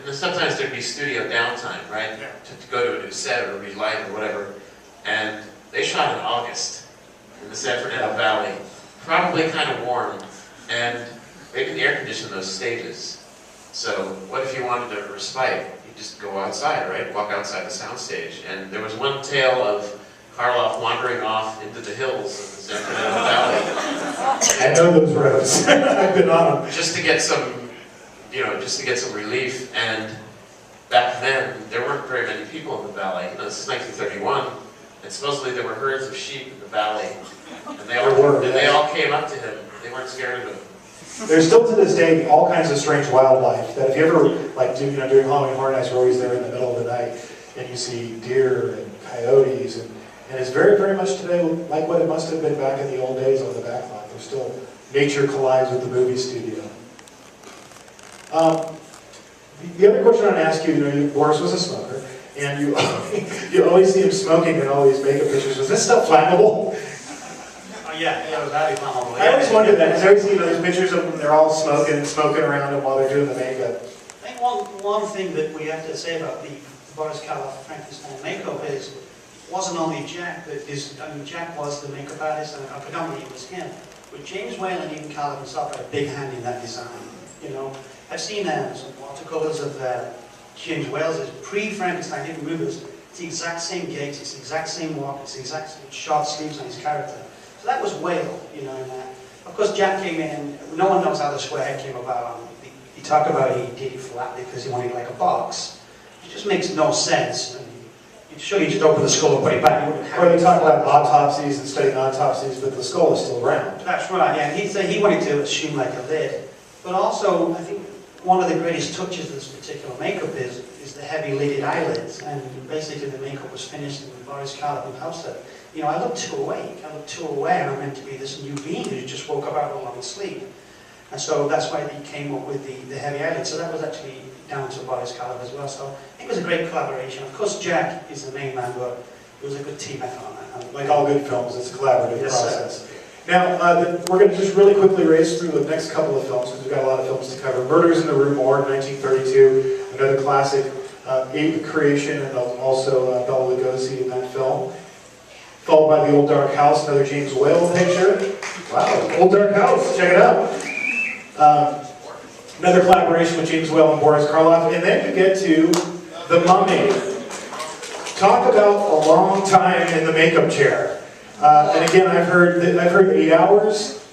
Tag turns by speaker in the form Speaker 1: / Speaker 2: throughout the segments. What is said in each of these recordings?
Speaker 1: then sometimes there'd be studio downtime, right?
Speaker 2: Yeah.
Speaker 1: To go to a new set or relight or whatever. And they shot in August in the San Fernando Valley, probably kind of warm, and they didn't air condition those stages. So what if you wanted a respite? You just go outside, right? Walk outside the soundstage. And there was one tale of Karloff wandering off into the hills of the San Fernando Valley.
Speaker 2: I know those roads. I've been on them.
Speaker 1: Just to get some, just to get some relief. And back then, there weren't very many people in the valley. This is 1931, and supposedly there were herds of sheep in the valley. And they all came up to him. They weren't scared of him.
Speaker 2: There's still to this day all kinds of strange wildlife that if you ever during Halloween Horror Nights, we're always there in the middle of the night, and you see deer and coyotes, and it's very, very much today like what it must have been back in the old days on the back lot. There's still nature collides with the movie studio. The other question I want to ask you, Boris was a smoker, and you always see him smoking in all these makeup pictures. Was this stuff flammable?
Speaker 3: Yeah, it was very flammable.
Speaker 2: I always wondered that, because I always see those pictures of them, they're all smoking around them while they're doing the makeup.
Speaker 3: I think one thing that we have to say about the Boris Karloff Frankenstein makeup is, it wasn't only Jack, Jack was the makeup artist, and predominantly it was him. But James Whale and even Karloff himself had a big hand in that design. I've seen some watercolors of James Whale's pre-Frankenstein, even movies. It's the exact same gait, it's the exact same walk, it's the exact same short sleeves on his character. So that was Whale, and of course Jack came in, and no one knows how the square head came about. He talked about he did it flat because he wanted like a box. It just makes no sense. You'd sure you just open the skull and put it back.
Speaker 2: Or they talk about autopsies and studying autopsies, but the skull is still round.
Speaker 3: That's right, yeah. He said he wanted to assume like a lid. But also, I think one of the greatest touches of this particular makeup is the heavy lidded eyelids. And basically the makeup was finished in Boris Karloff himself said, I look too awake. I look too aware. I'm meant to be this new being who just woke up out of a long sleep. And so that's why he came up with the heavy eyelids. So that was actually down to Boris Karloff as well. So I think it was a great collaboration. Of course, Jack is the main man, but it was a good team effort on that.
Speaker 2: Like all good films, it's a collaborative process.
Speaker 3: Sir.
Speaker 2: Now, we're going to just really quickly race through the next couple of films, because we've got a lot of films to cover. Murders in the Rue Morgue, 1932, another classic, ape creation, and also Bela Lugosi in that film. Followed by The Old Dark House, another James Whale picture. Wow, Old Dark House, check it out. Another collaboration with James Whale and Boris Karloff. And then you get to The Mummy. Talk about a long time in the makeup chair. And again, I've heard 8 hours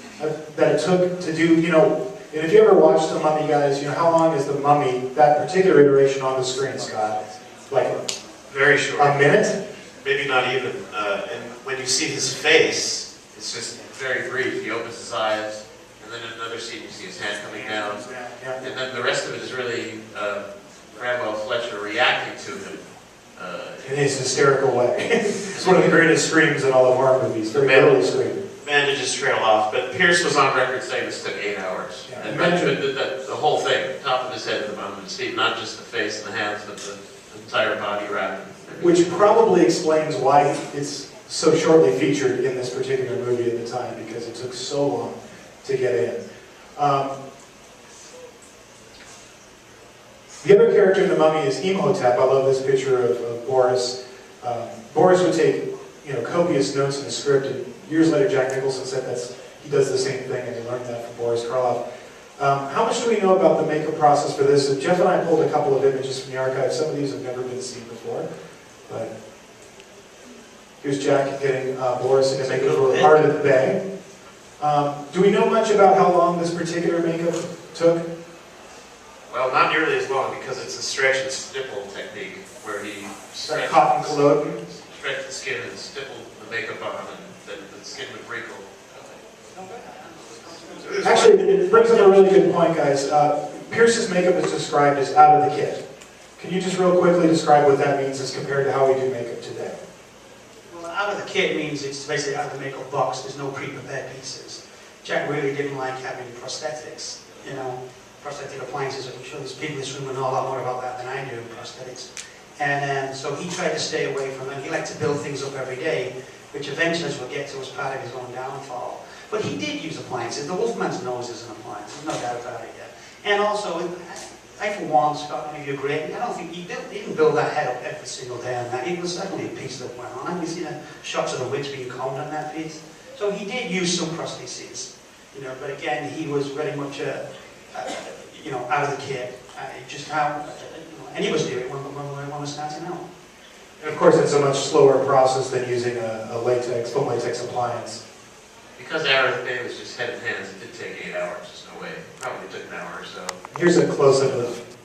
Speaker 2: that it took to do, and if you ever watched The Mummy, guys, how long is The Mummy, that particular iteration on the screen, Scott? Like
Speaker 1: very short.
Speaker 2: A minute?
Speaker 1: Maybe not even. And when you see his face, it's just very brief. He opens his eyes, and then in another scene you see his hand coming down. And then the rest of it is really Cranwell Fletcher reacting to him.
Speaker 2: In his hysterical way. It's one of the greatest screams in all of horror movies. Very early scream.
Speaker 1: Bandages trail off, but Pierce was on record saying this took 8 hours.
Speaker 2: Yeah,
Speaker 1: and the whole thing, top of his head to the bottom of his feet, not just the face and the hands, but the entire body wrapping.
Speaker 2: Which probably explains why it's so shortly featured in this particular movie at the time, because it took so long to get in. The other character in The Mummy is Imhotep. I love this picture of Boris. Boris would take copious notes in the script, and years later Jack Nicholson said he does the same thing, and he learned that from Boris Karloff. How much do we know about the makeup process for this? Jeff and I pulled a couple of images from the archive. Some of these have never been seen before. But here's Jack getting Boris into makeup for Heart of the Bay. Do we know much about how long this particular makeup took?
Speaker 1: Well, not nearly as long, because it's a stretch and stipple technique, where he
Speaker 2: Like cotton collodion?
Speaker 1: stretched the skin and stippled the makeup on, and then the skin would wrinkle.
Speaker 2: Actually, it brings up a really good point, guys. Pierce's makeup is described as out of the kit. Can you just real quickly describe what that means as compared to how we do makeup today?
Speaker 3: Well, out of the kit means it's basically out of the makeup box. There's no pre-prepared pieces. Jack really didn't like having prosthetics, prosthetic appliances. I'm sure there's people in this room who know a lot more about that than I do, prosthetics. And so he tried to stay away from it. He liked to build things up every day, which eventually, as we'll get to, was part of his own downfall. But he did use appliances. The Wolfman's nose is an appliance. There's no doubt about it yet. And also, I for one, Scott, I mean, you're great. I don't think he didn't build that head up every single day on that. It was certainly a piece that went on. Have you seen shots of the wigs being combed on that piece? So he did use some prostheses, you know, but again, he was very much, you know, out of the kit. Just how, any of us do it when we're starting out.
Speaker 2: And of course, it's a much slower process than using a latex, foam latex appliance.
Speaker 1: Because it was just head and hands, it did take 8 hours, there's no way. It probably took an hour or so.
Speaker 2: Here's a close-up of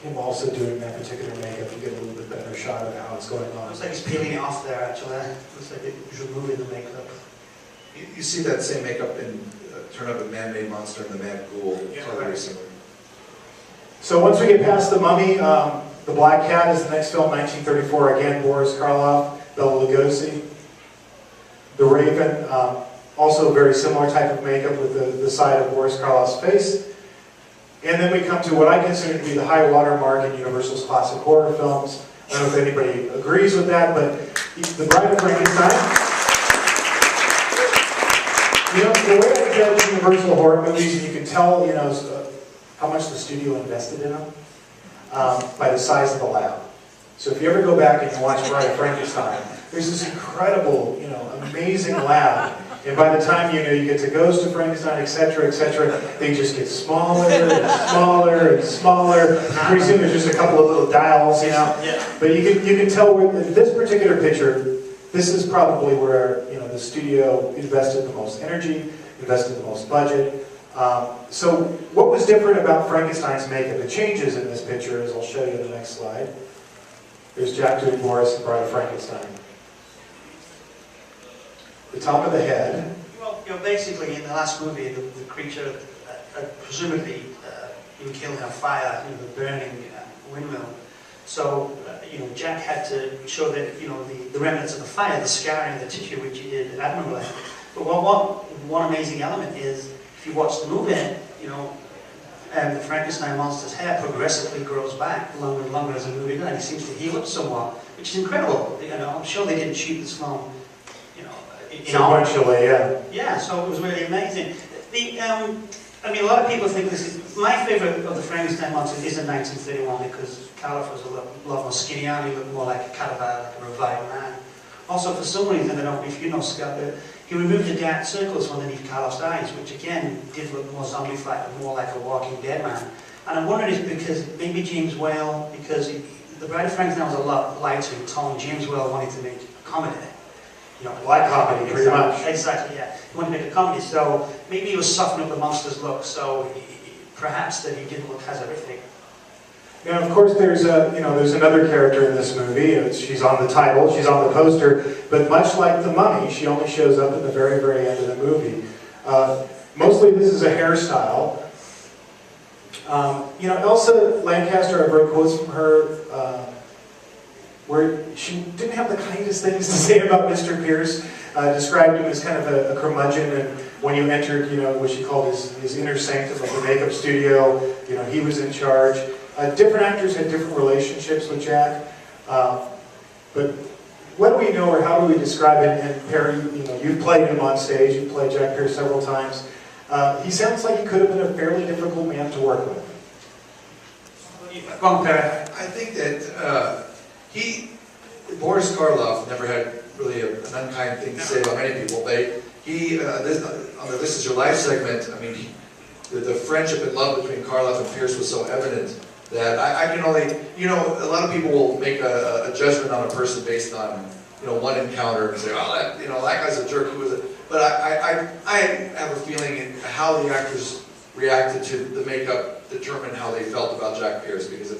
Speaker 2: him also doing that particular makeup. You get a little bit better shot of how it's going on.
Speaker 3: Looks like he's peeling it off there, actually. Looks like he's removing the makeup.
Speaker 4: You see that same makeup in Turn Up a Man-Made Monster and the Mad Ghoul.
Speaker 3: Yeah,
Speaker 4: It's very similar.
Speaker 2: So once we get past the Mummy, the Black Cat is the next film, 1934. Again, Boris Karloff, Bela Lugosi. The Raven, also a very similar type of makeup with the side of Boris Karloff's face. And then we come to what I consider to be the high watermark in Universal's classic horror films. I don't know if anybody agrees with that, but The Bride of Frankenstein. You know, the way I judge Universal horror movies, and you can tell, you know, how much the studio invested in them, by the size of the lab. So if you ever go back and you watch Bride of Frankenstein, there's this incredible, you know, amazing lab. And by the time, you know, you get to Ghost of Frankenstein, etc., they just get smaller and smaller and smaller. Pretty soon there's just a couple of little dials, you know.
Speaker 3: Yeah.
Speaker 2: But you can tell with this particular picture, this is probably where, you know, the studio invested the most energy, invested the most budget. So what was different about Frankenstein's makeup? The changes in this picture, as I'll show you in the next slide. There's Jack doing Boris and Bride of Frankenstein. The top of the head.
Speaker 3: Well, you know, basically in the last movie, the creature presumably being killed in a fire, you know, the burning windmill. So, you know, Jack had to show that, you know, the remnants of the fire, the scarring of the tissue, which he did admirably. But one amazing element is, if you watch the movie, you know, the Frankenstein monster's hair progressively grows back longer and longer as the movie goes, and he seems to heal up somewhat, which is incredible. You know, I'm sure they didn't shoot this film, you know,
Speaker 2: Sequentially, yeah.
Speaker 3: yeah, so it was really amazing. I mean, a lot of people think this is my favorite of the Frankenstein monster is in 1931 because Karloff was a lot more skinnier. He looked more like a cadaver, like a revived man. Also, for some reason, I don't know if you know, Scott, but he removed the dark circles underneath Karloff's eyes, which again did look more zombie-like, more like a Walking Dead man. And I'm wondering if because maybe James Whale, because the Bride of Frankenstein was a lot lighter in tone. James Whale wanted to make a comedy. You know,
Speaker 2: Like comedy, pretty much.
Speaker 3: Exactly, yeah. He wanted to make a comedy, so maybe he was softening up the monster's look, so perhaps that he didn't look as horrific.
Speaker 2: And of course, there's another character in this movie. She's on the title, she's on the poster, but much like the Mummy, she only shows up at the very, very end of the movie. Mostly, this is a hairstyle. You know, Elsa Lancaster, I've read quotes from her. Where she didn't have the kindest things to say about Mr. Pierce, described him as kind of a curmudgeon, and when you entered, you know, what she called his inner sanctum of the makeup studio, you know, he was in charge. Different actors had different relationships with Jack, but what do we know, or how do we describe it? And Perry, you know, you've played him on stage, you've played Jack Pierce several times. He sounds like he could have been a fairly difficult man to work with.
Speaker 3: Go on, Perry.
Speaker 4: I think that Boris Karloff never had really an unkind thing to say about many people. On the This Is Your Life segment, I mean, the friendship and love between Karloff and Pierce was so evident that I can only, you know, a lot of people will make a judgment on a person based on, you know, one encounter and say, oh, that, you know, that guy's a jerk. Who was it? But I have a feeling in how the actors reacted to the makeup determined how they felt about Jack Pierce, because if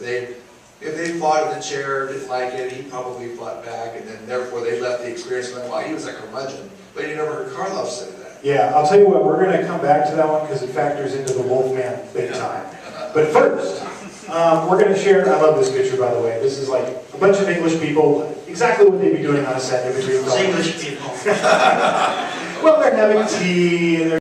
Speaker 4: they fought in the chair, didn't like it, he probably fought back, and then therefore they left the experience going, wow, he was a curmudgeon. But you never heard Karloff say that.
Speaker 2: Yeah, I'll tell you what, we're going to come back to that one because it factors into the Wolfman big time. But first, we're going to share, I love this picture, by the way. This is like a bunch of English people, exactly what they'd be doing on a set.
Speaker 3: It's English people.
Speaker 2: Well, they're having tea, and they're